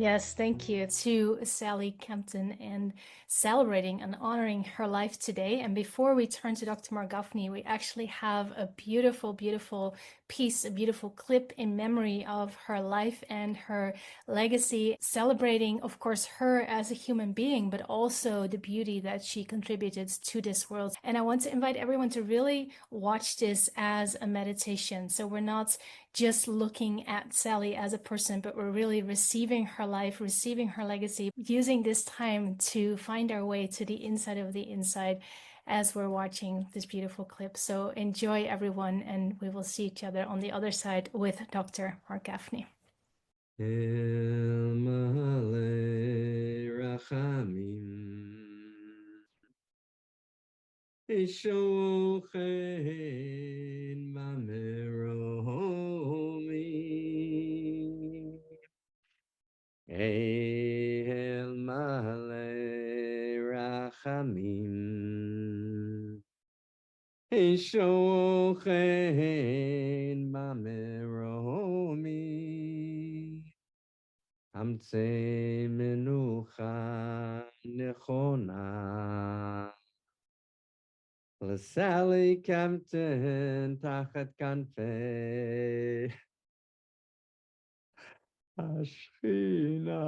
Yes, thank you to Sally Kempton and celebrating and honoring her life today. And before we turn to Dr. Marc Gafni, we actually have a beautiful, beautiful piece, a beautiful clip in memory of her life and her legacy, celebrating, of course, her as a human being, but also the beauty that she contributed to this world. And I want to invite everyone to really watch this as a meditation. So we're not just looking at Sally as a person, but we're really receiving her life, receiving her legacy, using this time to find our way to the inside of the inside as we're watching this beautiful clip. So enjoy, everyone, and we will see each other on the other side with Dr. Marc Gafni. El Male Rachamim Shochen Mameromi Amtse Menucha Nechona Sally Kempton Tachat Kanfe Ashchina.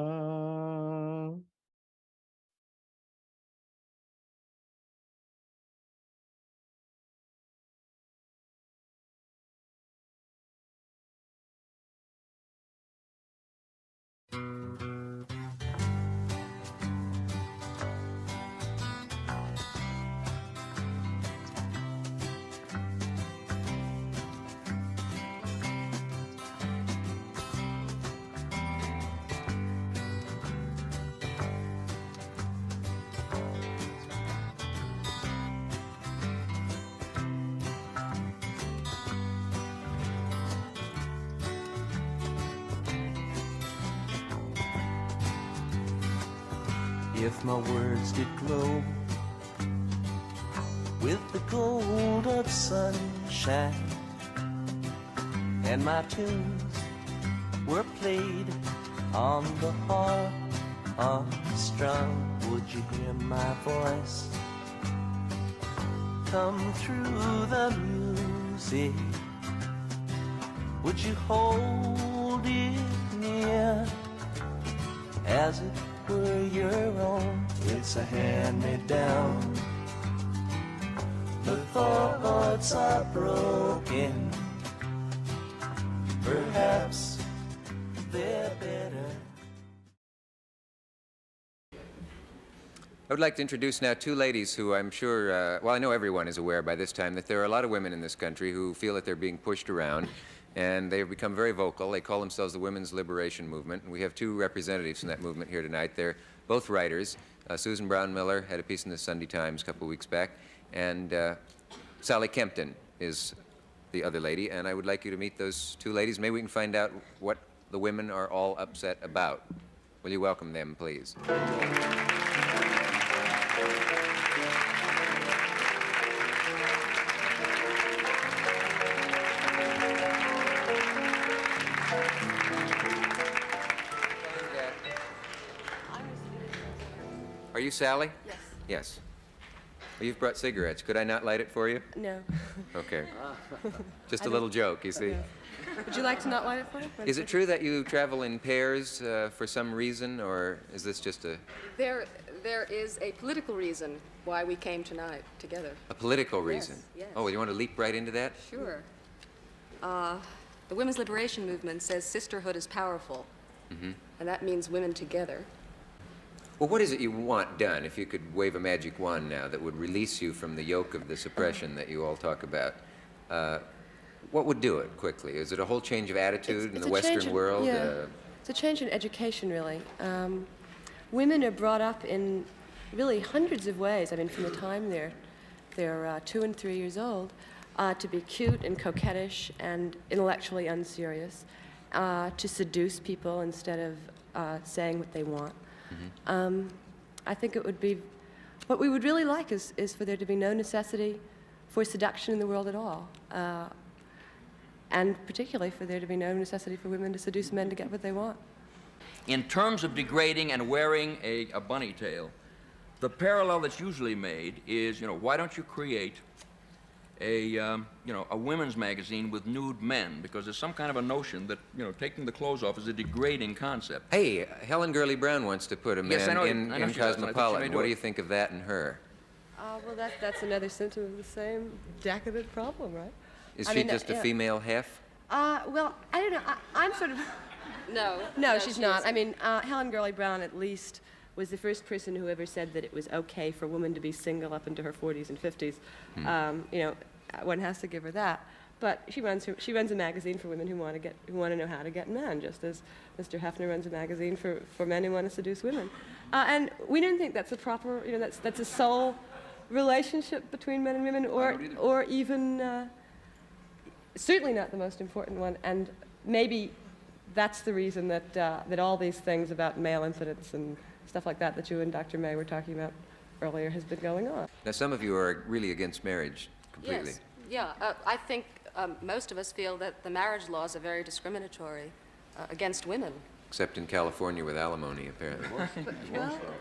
If my words did glow with the gold of sunshine, and my tunes were played on the harp unstrung, would you hear my voice come through the music? Would you hold it near as it were your own? It's a hand-me-down. The thoughts are broken. Perhaps they're better. I would like to introduce now two ladies who I'm sure, well, I know everyone is aware by this time that there are a lot of women in this country who feel that they're being pushed around, and they have become very vocal. They call themselves the Women's Liberation Movement, and we have two representatives from that movement here tonight. They're both writers. Susan Brown Miller had a piece in the Sunday Times a couple of weeks back, and Sally Kempton is the other lady, and I would like you to meet those two ladies. Maybe we can find out what the women are all upset about. Will you welcome them, please? Are you Sally? Yes. Yes. Well, you've brought cigarettes. Could I not light it for you? No. Okay. Just a little joke, you see. Would you like to not light it for me? Is it true that you travel in pairs for some reason, or is this just a There is a political reason why we came tonight together. political reason? yes. Oh, well, you want to leap right into that? Sure. The women's liberation movement says sisterhood is powerful, and that means women together. Well, what is it you want done, if you could wave a magic wand now, that would release you from the yoke of this oppression that you all talk about? What would do it quickly? Is it a whole change of attitude in the Western world? Yeah. It's a change in education, really. Women are brought up in really hundreds of ways. I mean, from the time they're 2 and 3 years old, to be cute and coquettish and intellectually unserious, to seduce people instead of saying what they want. I think it would be, what we would really like is for there to be no necessity for seduction in the world at all. And particularly for there to be no necessity for women to seduce men to get what they want. in terms of degrading and wearing a bunny tail, the parallel that's usually made is, why don't you create a women's magazine with nude men? Because there's some kind of a notion that, taking the clothes off is a degrading concept. Hey, Helen Gurley Brown wants to put a man Yes, I know in she does, and I think she may Cosmopolitan. do What do it. you think of that and her? Well, that's another symptom of the same decadent problem, right? Is I she mean, just a yeah. female half? Well, I don't know. I'm sort of... No, she's she not. isn't. I mean, Helen Gurley Brown, at least, was the first person who ever said that it was okay for a woman to be single up into her 40s and 50s. One has to give her that. But she runs a magazine for women who want to know how to get men, just as Mr. Hefner runs a magazine for men who want to seduce women. And we don't think that's a proper, that's a sole relationship between men and women, or even certainly not the most important one. And maybe that's the reason that all these things about male impotence and stuff like that you and Dr. May were talking about earlier has been going on. Now, some of you are really against marriage completely. Yes. Yeah, I think most of us feel that the marriage laws are very discriminatory against women. Except in California with alimony, apparently.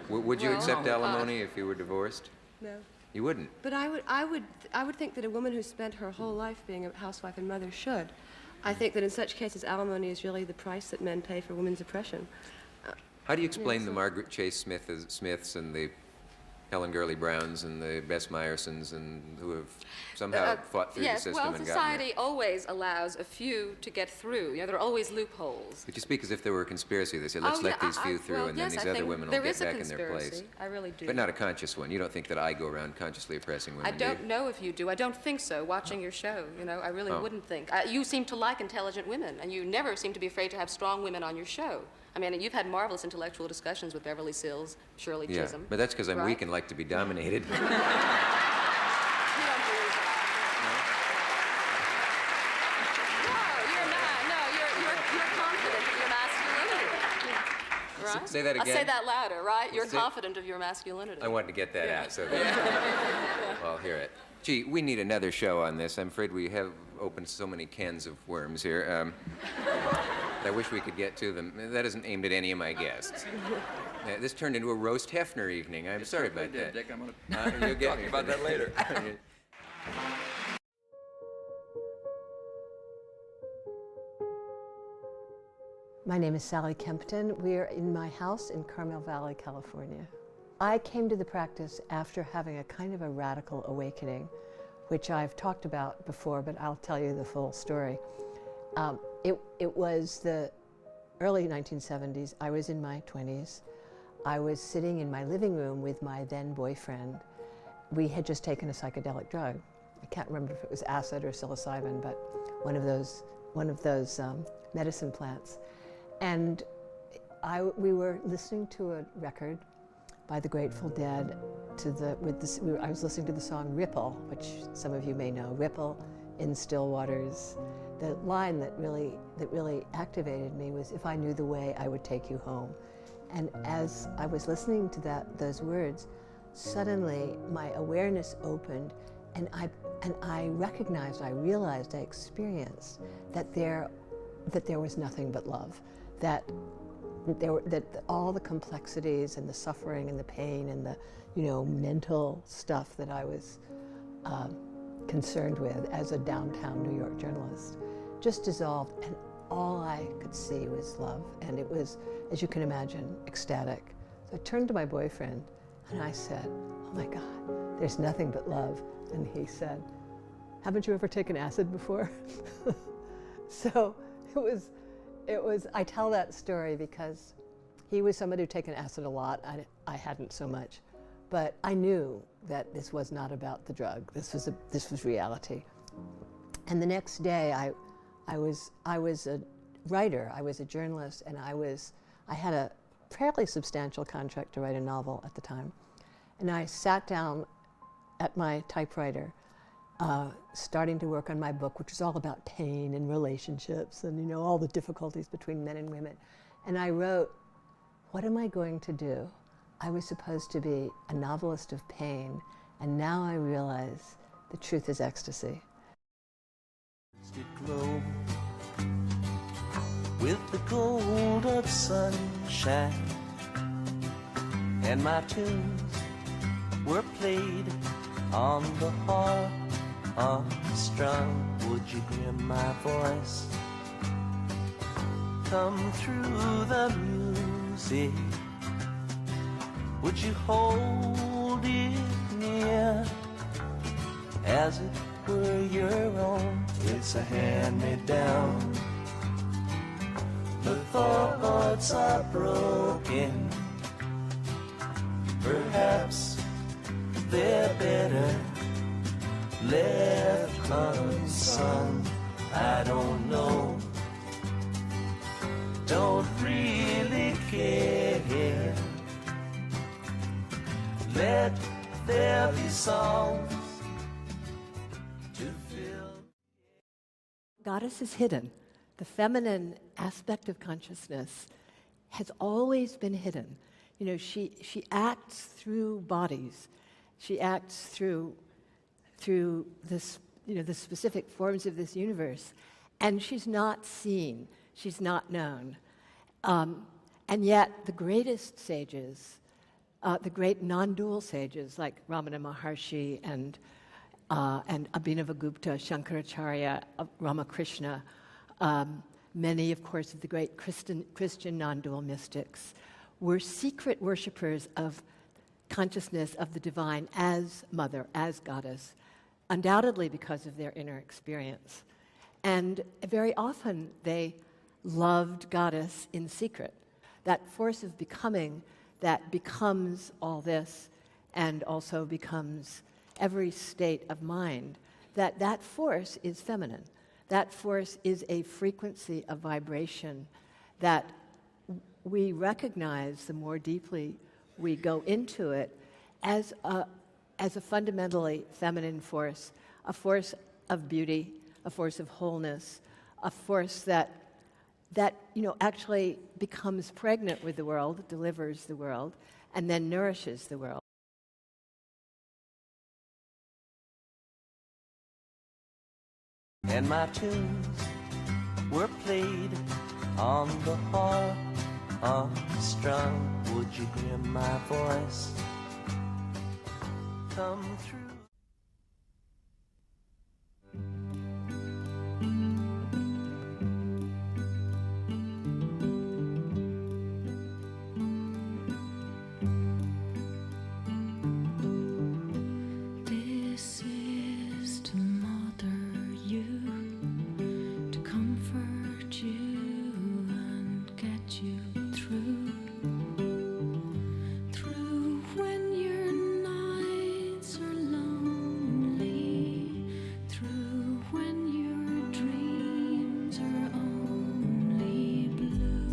Well, Would you accept alimony if you were divorced? no. You wouldn't. But I would think that a woman who spent her whole life being a housewife and mother should. I think that in such cases, alimony is really the price that men pay for women's oppression. How do you explain the Margaret Chase Smiths and the Helen Gurley Browns and the Bess Meyersons and who have somehow fought through the system well, and gotten society there? always allows a few to get through. There are always loopholes. But you speak as if there were a conspiracy. They say, let's let these few through, and then these other women will get back in their place. I really do. But not a conscious one. You don't think that I go around consciously oppressing women, I don't know if you do. I don't think so, watching your show. I really wouldn't think. You seem to like intelligent women, and you never seem to be afraid to have strong women on your show. I mean, you've had marvelous intellectual discussions with Beverly Sills, Shirley Yeah, Chisholm. but that's because I'm right? weak and like to be dominated. You don't believe that. No, you're confident of your masculinity. Right? Say that again. I'll say that louder, right? You're Say- confident of your masculinity. I wanted to get that out, so that I'll hear it. Gee, we need another show on this. I'm afraid we have opened so many cans of worms here. I wish we could get to them. That isn't aimed at any of my guests. This turned into a roast Hefner evening. I'm sorry about that. Dick, I'm going to You'll get talk about that later. My name is Sally Kempton. We're in my house in Carmel Valley, California. I came to the practice after having a kind of a radical awakening, which I've talked about before, but I'll tell you the full story. It was the early 1970s. I was in my 20s. I was sitting in my living room with my then boyfriend. We had just taken a psychedelic drug. I can't remember if it was acid or psilocybin, but one of those medicine plants. And we were listening to a record by the Grateful Dead. I was listening to the song "Ripple," which some of you may know. Ripple in still waters. The line that really activated me was, "If I knew the way, I would take you home." And as I was listening to those words, suddenly my awareness opened, and I recognized, I realized, I experienced that there was nothing but love, that all the complexities and the suffering and the pain and the mental stuff that I was concerned with as a downtown New York journalist just dissolved, and all I could see was love, and it was, as you can imagine, ecstatic. So I turned to my boyfriend and I said, "Oh my God, there's nothing but love." And he said, "Haven't you ever taken acid before?" So it was, I tell that story because he was somebody who'd taken acid a lot. I hadn't so much. But I knew that this was not about the drug. This was reality. And the next day, I was a writer. I was a journalist, and I had a fairly substantial contract to write a novel at the time. And I sat down at my typewriter, starting to work on my book, which was all about pain and relationships and all the difficulties between men and women. And I wrote, "What am I going to do? I was supposed to be a novelist of pain, and now I realize the truth is ecstasy." It glow with the gold of sun. shine, and my tunes were played on the harp unstrung. Would you hear my voice come through the music? Would you hold it near as it were your own? It's a hand-me-down. The thoughts are broken. Perhaps they're better left unsung. I don't know. Don't really care. Let there be songs to fill. Goddess is hidden. The feminine aspect of consciousness has always been hidden. You know, she acts through bodies. She acts through this, the specific forms of this universe, and she's not seen. She's not known. And yet, the greatest sages, the great non-dual sages like Ramana Maharshi and Abhinavagupta, Shankaracharya, Ramakrishna, many, of course, of the great Christian non-dual mystics, were secret worshippers of consciousness of the divine as mother, as goddess, undoubtedly because of their inner experience. And very often they loved goddess in secret. That force of becoming that becomes all this and also becomes every state of mind, that force is feminine. That force is a frequency of vibration that we recognize the more deeply we go into it as a fundamentally feminine force, a force of beauty, a force of wholeness, a force that actually becomes pregnant with the world, delivers the world, and then nourishes the world. And my tunes were played on the harp unstrung. Would you hear my voice come through? This is to mother you, to comfort you and get you through when your nights are lonely, through when your dreams are only blue.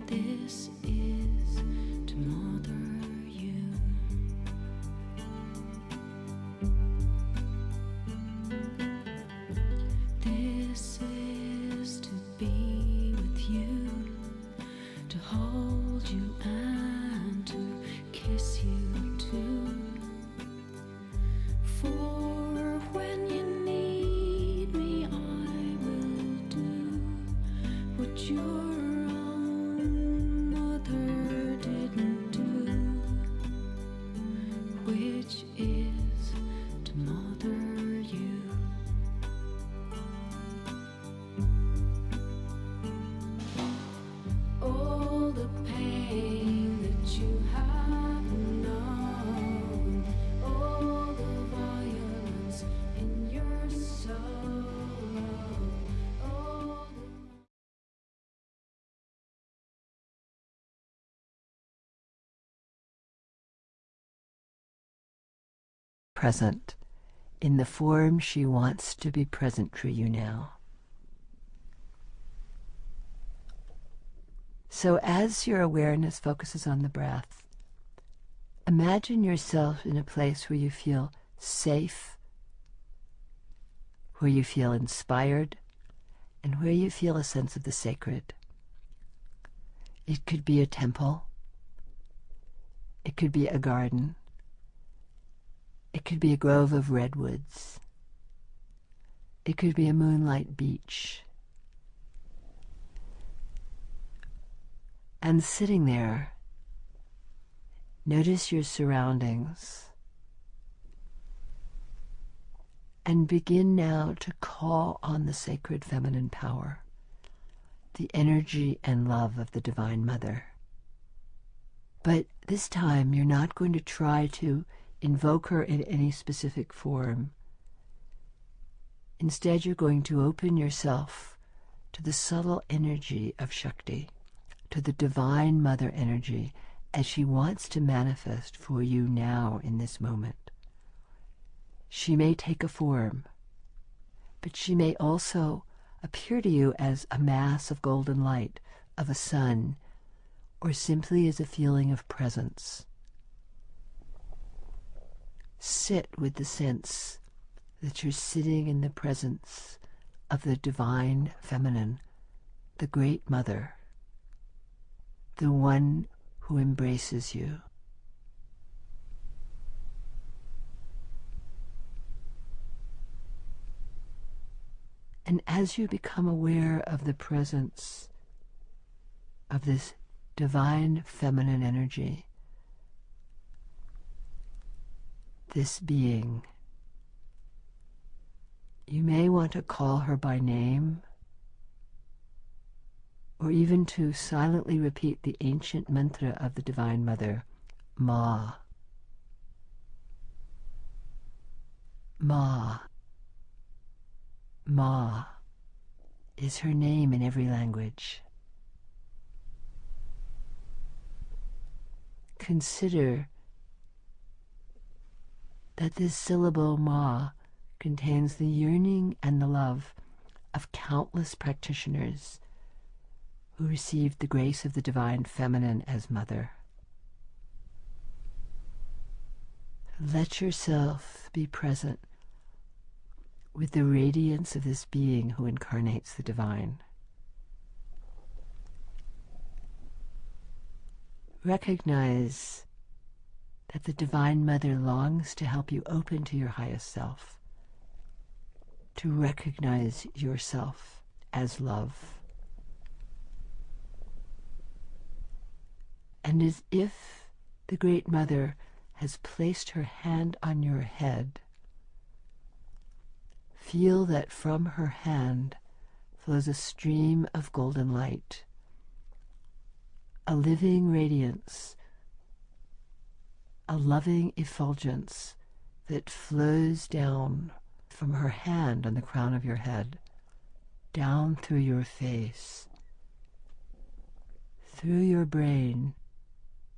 This is to mother you. This is to be with you, to hold you and to kiss you too. For when you need me, I will do what your own mother didn't do, which is to mother you. All the pain that you have known, all the violence in your soul, all the present in the form she wants to be present for you now. So as your awareness focuses on the breath, imagine yourself in a place where you feel safe, where you feel inspired, and where you feel a sense of the sacred. It could be a temple. It could be a garden. It could be a grove of redwoods. It could be a moonlight beach. And sitting there, notice your surroundings and begin now to call on the sacred feminine power, the energy and love of the Divine Mother. But this time you're not going to try to invoke her in any specific form. Instead, you're going to open yourself to the subtle energy of Shakti, to the Divine Mother energy as she wants to manifest for you now in this moment. She may take a form, but she may also appear to you as a mass of golden light, of a sun, or simply as a feeling of presence. Sit with the sense that you're sitting in the presence of the Divine Feminine, the Great Mother, the one who embraces you. And as you become aware of the presence of this Divine Feminine energy, this being, you may want to call her by name, or even to silently repeat the ancient mantra of the Divine Mother, Ma. Ma. Ma is her name in every language. Consider that this syllable Ma contains the yearning and the love of countless practitioners who received the grace of the Divine Feminine as Mother. Let yourself be present with the radiance of this being who incarnates the divine. Recognize that the Divine Mother longs to help you open to your highest self, to recognize yourself as love. And as if the Great Mother has placed her hand on your head, feel that from her hand flows a stream of golden light, a living radiance, a loving effulgence that flows down from her hand on the crown of your head, down through your face, through your brain,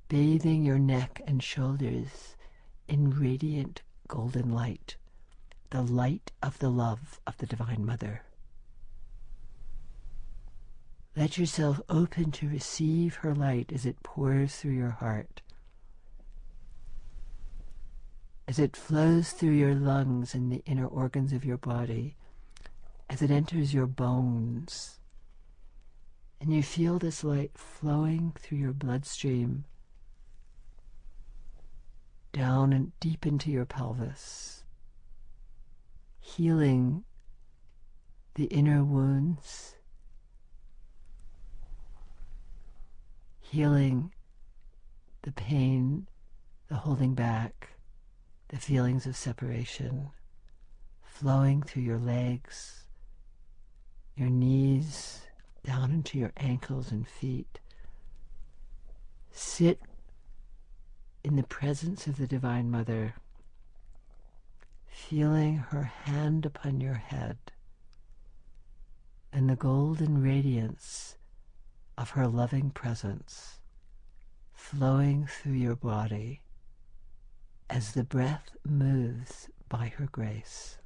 bathing your neck and shoulders in radiant golden light, the light of the love of the Divine Mother. Let yourself open to receive her light as it pours through your heart, as it flows through your lungs and the inner organs of your body, as it enters your bones, and you feel this light flowing through your bloodstream, down and deep into your pelvis, healing the inner wounds, healing the pain, the holding back, the feelings of separation, flowing through your legs, your knees, down into your ankles and feet. Sit in the presence of the Divine Mother, feeling her hand upon your head and the golden radiance of her loving presence flowing through your body as the breath moves by her grace.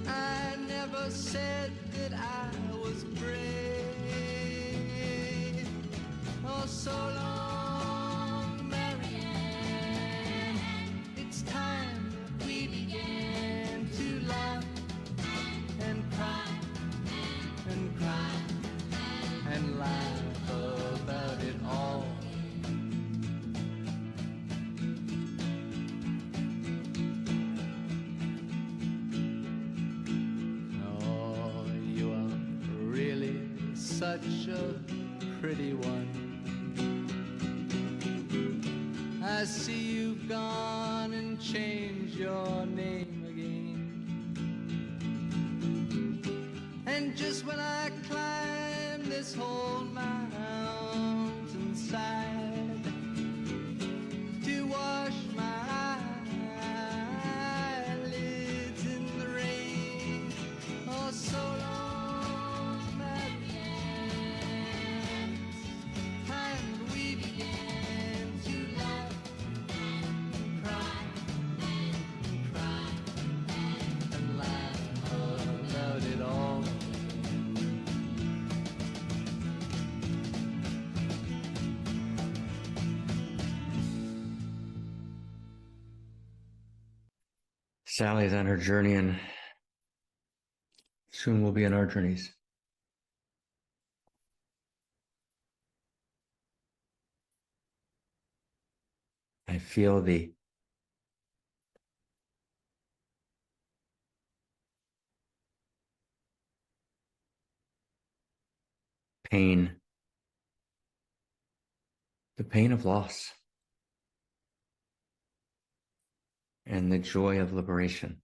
I never said that I was brave. Oh, so long, Marianne. It's time such a pretty one. I see you've gone and changed your name again. And just when I climb this whole mountainside to wash my eyelids in the rain, oh, so long, Madeline, and we began to laugh and cry and cry and laugh about it all. Sally's on her journey, and soon we'll be on our journeys. I feel the pain of loss, and the joy of liberation.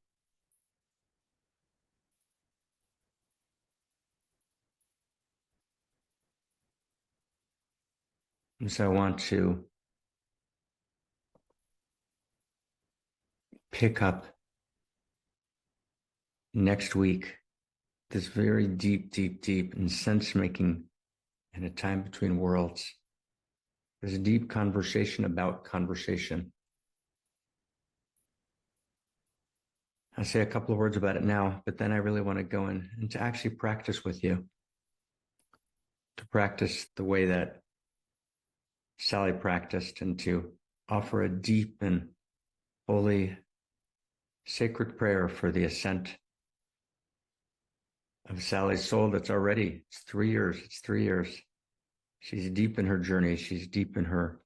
And so I want to pick up next week this very deep in sense-making in a time between worlds. There's a deep conversation about conversation. I'll say a couple of words about it now, but then I really want to go in and to actually practice with you, to practice the way that Sally practiced, and to offer a deep and holy sacred prayer for the ascent of Sally's soul that's already, it's 3 years. She's deep in her journey. She's deep in her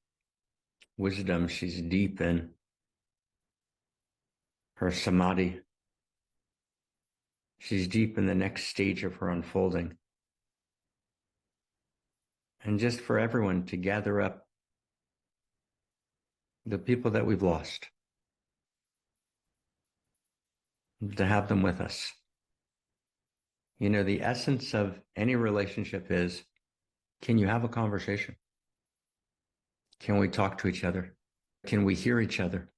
wisdom. She's deep in her samadhi. She's deep in the next stage of her unfolding. And just for everyone to gather up the people that we've lost, to have them with us. You know, the essence of any relationship is, can you have a conversation? Can we talk to each other? Can we hear each other?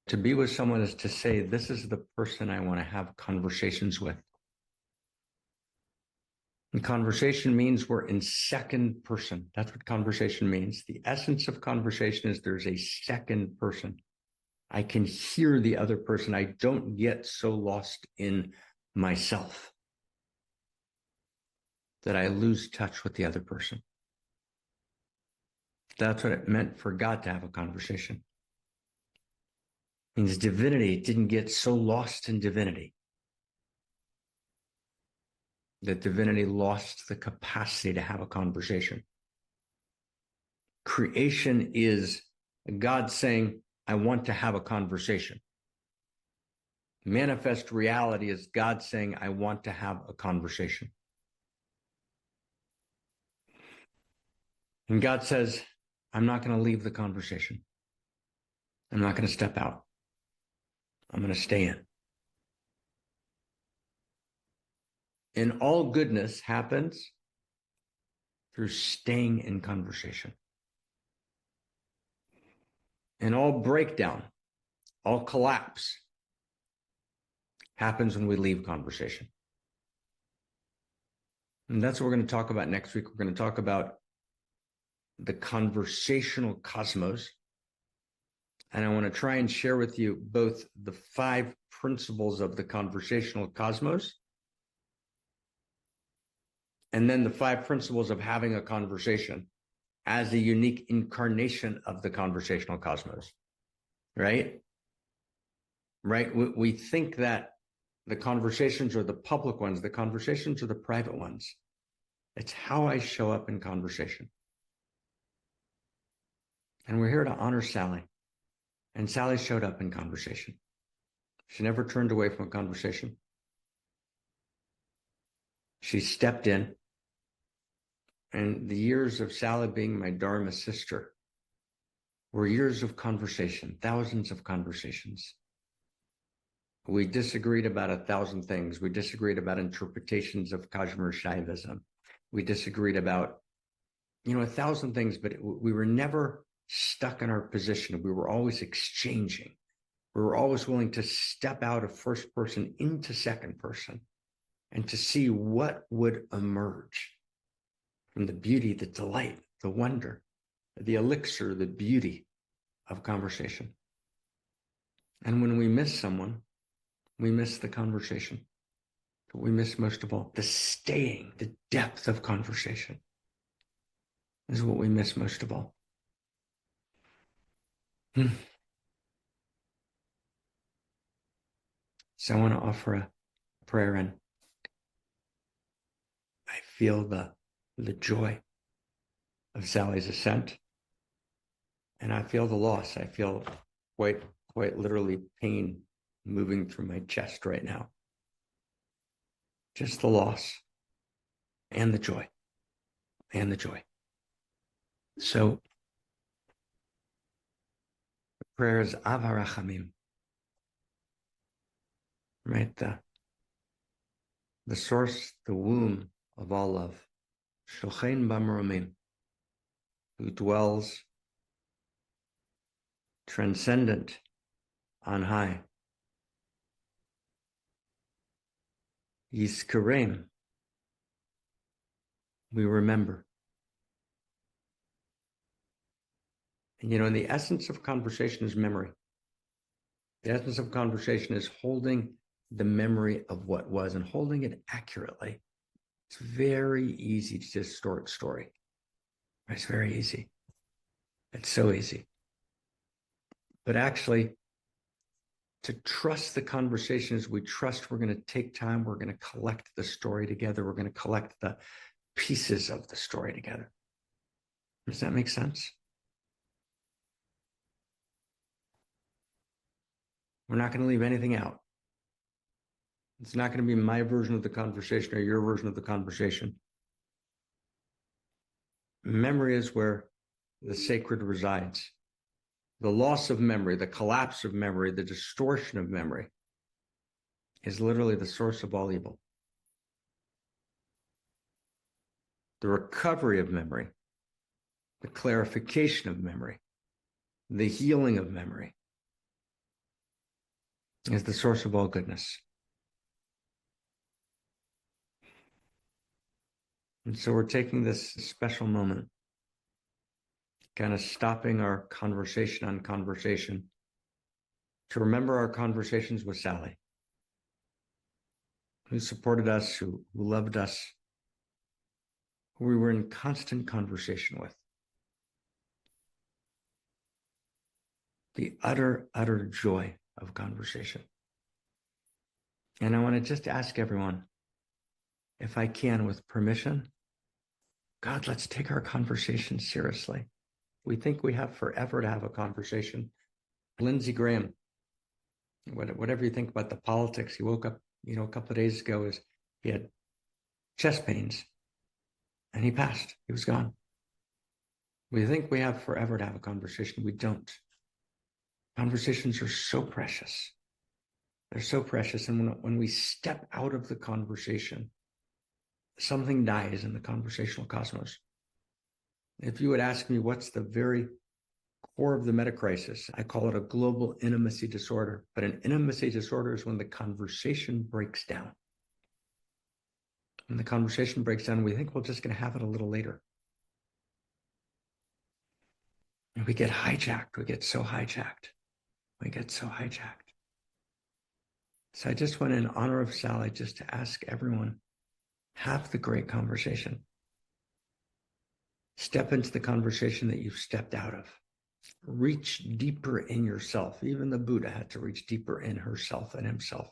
To be with someone is to say, this is the person I want to have conversations with. And conversation means we're in second person. That's what conversation means. The essence of conversation is there's a second person. I can hear the other person. I don't get so lost in myself that I lose touch with the other person. That's what it meant for God to have a conversation. It means divinity didn't get so lost in divinity that divinity lost the capacity to have a conversation. Creation is God saying, I want to have a conversation. Manifest reality is God saying, I want to have a conversation. And God says, I'm not going to leave the conversation. I'm not going to step out. I'm going to stay in. And all goodness happens through staying in conversation. And all breakdown, all collapse happens when we leave conversation. And that's what we're going to talk about next week. We're going to talk about the conversational cosmos. And I want to try and share with you both the 5 principles of the conversational cosmos and then the 5 principles of having a conversation as a unique incarnation of the conversational cosmos, right? Right? We think that the conversations are the public ones, the conversations are the private ones. It's how I show up in conversation. And we're here to honor Sally. And Sally showed up in conversation. She never turned away from a conversation. She stepped in. And the years of Sally being my Dharma sister were years of conversation, thousands of conversations. We disagreed about 1,000 things. We disagreed about interpretations of Kashmir Shaivism. We disagreed about, 1,000 things, but we were never stuck in our position. We were always exchanging. We were always willing to step out of first person into second person and to see what would emerge from the beauty, the delight, the wonder, the elixir, the beauty of conversation. And when we miss someone, we miss the conversation. But we miss most of all the staying, the depth of conversation is what we miss most of all. So I want to offer a prayer, and I feel the joy of Sally's ascent, and I feel the loss. I feel quite literally pain moving through my chest right now. Just the loss and the joy and the joy. So the prayer is Avarachamim, right? The source, the womb of all love, Shochein Bamromim, who dwells transcendent on high. Yizkarem, we remember. And and the essence of conversation is memory. The essence of conversation is holding the memory of what was and holding it accurately. It's very easy to distort story. It's very easy. It's so easy. But actually, to trust the conversation as we trust we're going to take time, we're going to collect the story together, we're going to collect the pieces of the story together. Does that make sense? We're not going to leave anything out. It's not going to be my version of the conversation or your version of the conversation. Memory is where the sacred resides. The loss of memory, the collapse of memory, the distortion of memory is literally the source of all evil. The recovery of memory, the clarification of memory, the healing of memory is the source of all goodness. And so we're taking this special moment, kind of stopping our conversation on conversation to remember our conversations with Sally, who supported us, who loved us, who we were in constant conversation with. The utter joy of conversation. And I want to just ask everyone, if I can, with permission, God, let's take our conversation seriously. We think we have forever to have a conversation. Lindsey Graham, whatever you think about the politics, he woke up, a couple of days ago, he had chest pains and he passed. He was gone. We think we have forever to have a conversation. We don't. Conversations are so precious. They're so precious. And when we step out of the conversation, something dies in the conversational cosmos. If you would ask me what's the very core of the metacrisis, I call it a global intimacy disorder. But an intimacy disorder is when the conversation breaks down. When the conversation breaks down, we think we're just going to have it a little later. And we get hijacked. We get so hijacked. We get so hijacked. So I just want, in honor of Sally, just to ask everyone, have the great conversation. Step into the conversation that you've stepped out of. Reach deeper in yourself. Even the Buddha had to reach deeper in herself and himself.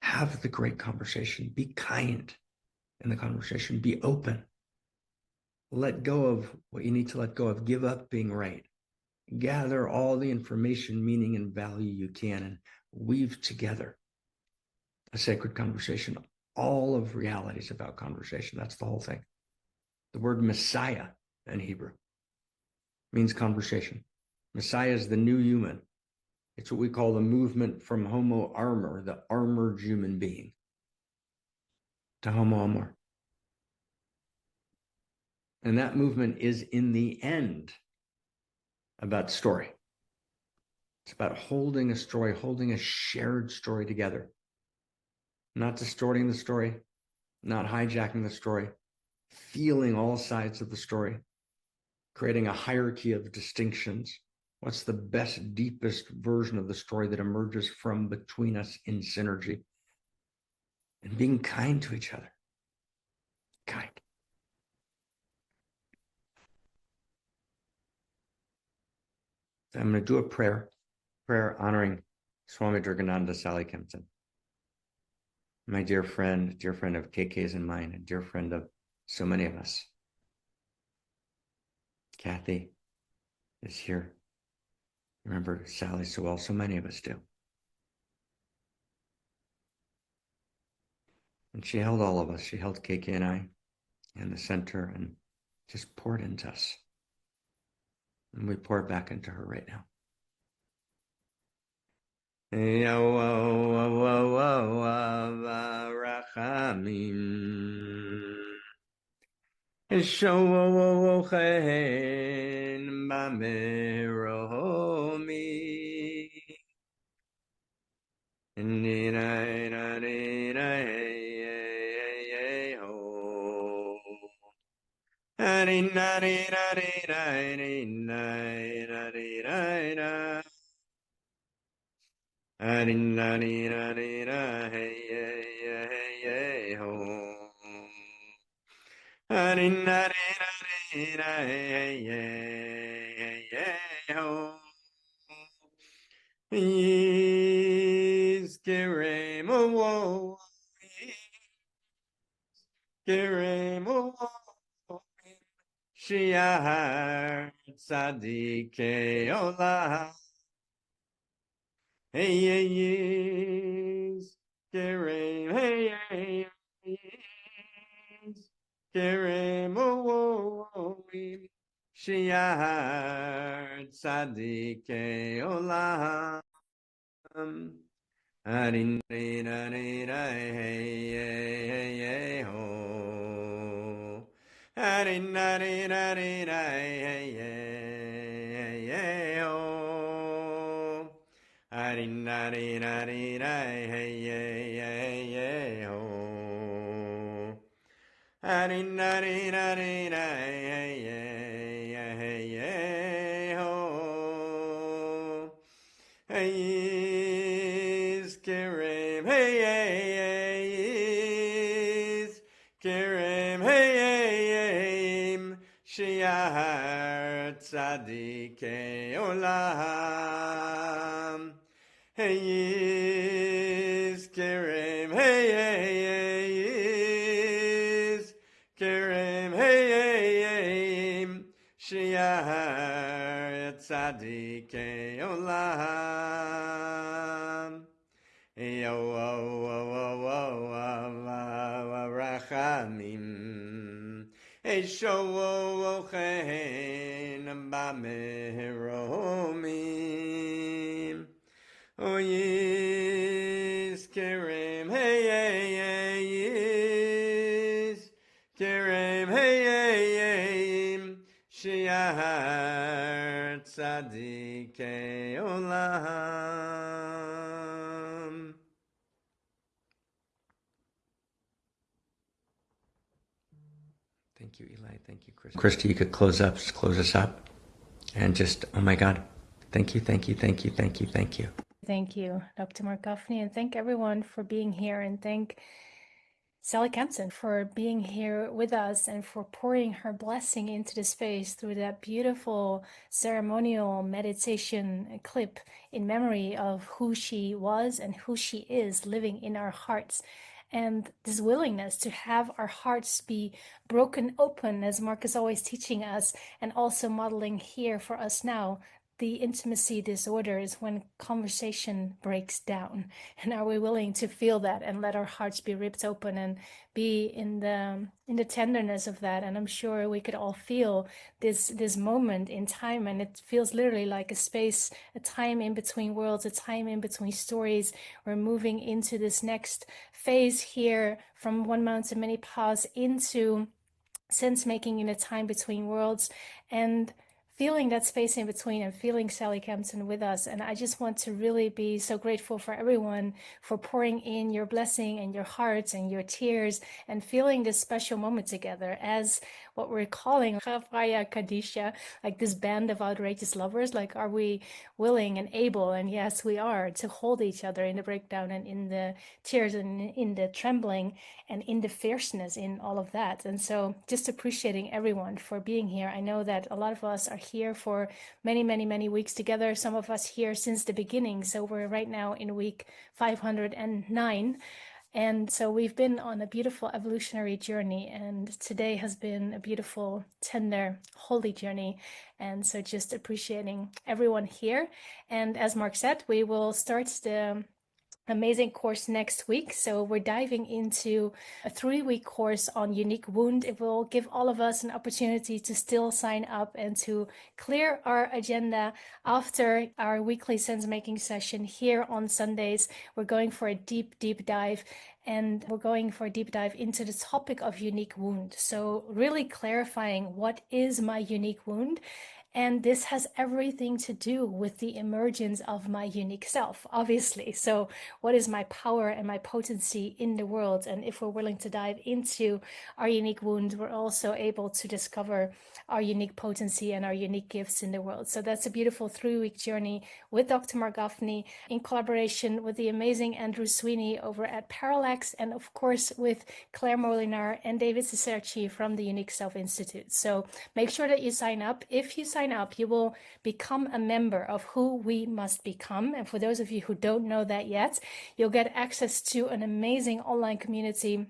Have the great conversation. Be kind in the conversation. Be open. Let go of what you need to let go of. Give up being right. Gather all the information, meaning, and value you can and weave together a sacred conversation. All of reality is about conversation. That's the whole thing. The word Messiah in Hebrew means conversation. Messiah is the new human. It's what we call the movement from Homo armor, the armored human being, to Homo amor. And that movement is in the end about story. It's about holding a story, holding a shared story together. Not distorting the story, not hijacking the story, feeling all sides of the story, creating a hierarchy of distinctions. What's the best, deepest version of the story that emerges from between us in synergy? And being kind to each other. Kind. So I'm going to do a prayer honoring Swami Durgananda, Sally Kempton. My dear friend of KK's and mine, a dear friend of so many of us. Kathy is here. Remember Sally so well, so many of us do. And she held all of us. She held KK and I in the center and just poured into us. And we pour it back into her right now. Shiar tzadikei olam. Hey, hey, yes, Kerem, hey, hey, yes, Kerem, oh, oh, Shiar tzadikei olam. Arin, hey, hey, hey, hey, ho. Arin, hey, hey, hey, ho. Arin, hey, hey, ho. Arin, hey, ho. Hey, Kerem, hey, Kerem, hey, Shiar tzadikei olam. Hey, Kerem, hey, Kerem, hey, Shiar tzadikei olam. Yo, rachamim. Esho chen b'mehromim. Oh, yes, Kerem, hey, yes, Kerem, hey, Shiar tzadikei olam. Thank you, Eli. Thank you, Christy. Christy, you could close us up. And just, oh my God, thank you. Thank you, Dr. Marc Gafni, and thank everyone for being here, and thank Sally Kempton for being here with us and for pouring her blessing into the space through that beautiful ceremonial meditation clip in memory of who she was and who she is living in our hearts. And this willingness to have our hearts be broken open, as Marc is always teaching us, and also modeling here for us now, the intimacy disorder is when conversation breaks down. And are we willing to feel that and let our hearts be ripped open and be in the tenderness of that? And I'm sure we could all feel this moment in time, and it feels literally like a space, a time in between worlds, a time in between stories. We're moving into this next phase here from one mountain, many paths into sense making in a time between worlds, and feeling that space in between and feeling Sally Kempton with us. And I just want to really be so grateful for everyone for pouring in your blessing and your hearts and your tears and feeling this special moment together as what we're calling Chavaya Kadisha, like this band of outrageous lovers. Like, are we willing and able? And yes, we are, to hold each other in the breakdown and in the tears and in the trembling and in the fierceness in all of that. And so just appreciating everyone for being here. I know that a lot of us are here for many, many, many weeks together. Some of us here since the beginning. So we're right now in week 509. And so we've been on a beautiful evolutionary journey, and today has been a beautiful, tender, holy journey. And so just appreciating everyone here. And as Marc said, we will start the amazing course next week. So we're diving into a 3-week course on unique wound. It will give all of us an opportunity to still sign up and to clear our agenda after our weekly sense making session here on Sundays. We're going for a deep dive, and we're going for a deep dive into the topic of unique wound. So really clarifying, what is my unique wound? And this has everything to do with the emergence of my unique self, obviously. So what is my power and my potency in the world? And if we're willing to dive into our unique wound, we're also able to discover our unique potency and our unique gifts in the world. So that's a beautiful 3-week journey with Dr. Marc Gafni in collaboration with the amazing Andrew Sweeney over at Parallax, and of course with Claire Molinar and David Cicerci from the Unique Self Institute. So make sure that you sign up. If you sign up, you will become a member of Who We Must Become. And for those of you who don't know that yet, you'll get access to an amazing online community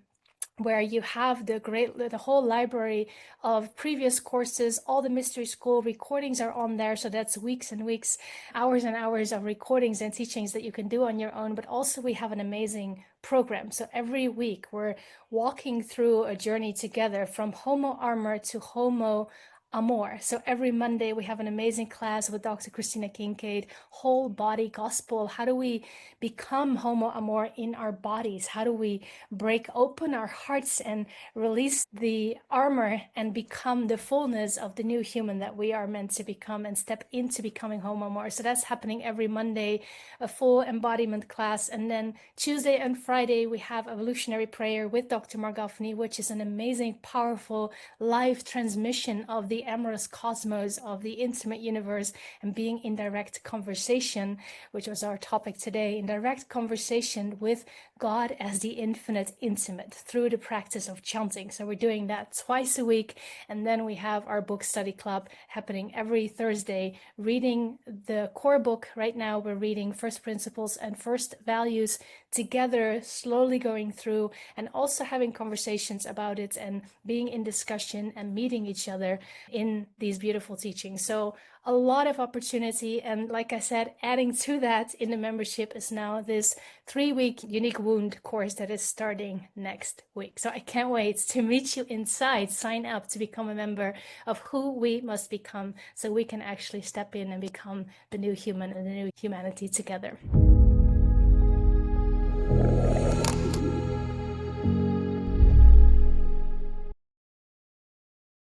where you have the whole library of previous courses. All the mystery school recordings are on there, so that's weeks and weeks, hours and hours of recordings and teachings that you can do on your own. But also we have an amazing program. So every week we're walking through a journey together from Homo Armor to Homo Amor. So every Monday we have an amazing class with Dr. Christina Kincaid, whole body gospel. How do we become Homo Amor in our bodies? How do we break open our hearts and release the armor and become the fullness of the new human that we are meant to become and step into becoming Homo Amor? So that's happening every Monday, a full embodiment class. And then Tuesday and Friday we have evolutionary prayer with Dr. Marc Gafni, which is an amazing, powerful live transmission of the amorous cosmos, of the intimate universe, and being in direct conversation, which was our topic today, in direct conversation with God as the infinite intimate through the practice of chanting. So we're doing that twice a week. And then we have our book study club happening every Thursday, reading the core book. Right now we're reading First Principles and First Values together, slowly going through and also having conversations about it and being in discussion and meeting each other in these beautiful teachings. So a lot of opportunity. And like I said, adding to that in the membership is now this 3-week unique wound course that is starting next week. So I can't wait to meet you inside. Sign up to become a member of Who We Must Become, so we can actually step in and become the new human and the new humanity together.